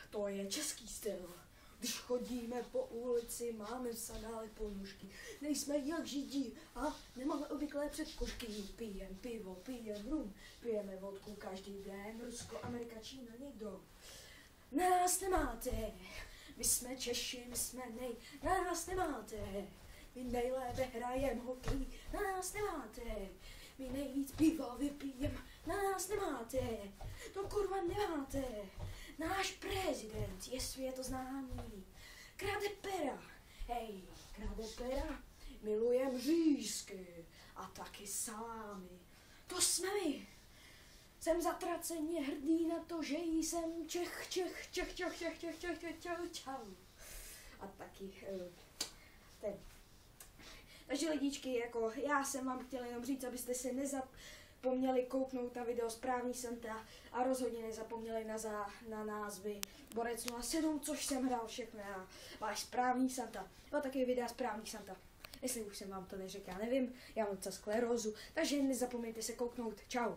To je český styl. Když chodíme po ulici, máme v sandále ponožky. Nejsme jak židí a nemáme obvyklé předkošky. Pijem pivo, pijem rum, pijeme vodku každý den. Rusko, Amerika, Čína, někdo. Nás nemáte. My jsme Češi, my jsme nás nemáte. My nejlépe hrajem hokej, nás nemáte. My nejvíc piva vypijem, nás nemáte. To kurva nemáte. Náš prezident je světoznámý. Krade pera, hej, krade pera. Milujem řízky a taky salámy. To jsme my. Jsem zatraceně hrdý na to, že jsem Čech. A taky ten. Takže lidičky, jako já jsem vám chtěl jenom říct, abyste se nezapomněli kouknout na video Správný Santa a rozhodně nezapomněli na názvy Borec 07, což jsem hrál všechno na váš Správný Santa. No taky videa Správný Santa. Jestli už jsem vám to neřekl, já nevím, já mám sklerózu, takže nezapomeňte se kouknout. Čau.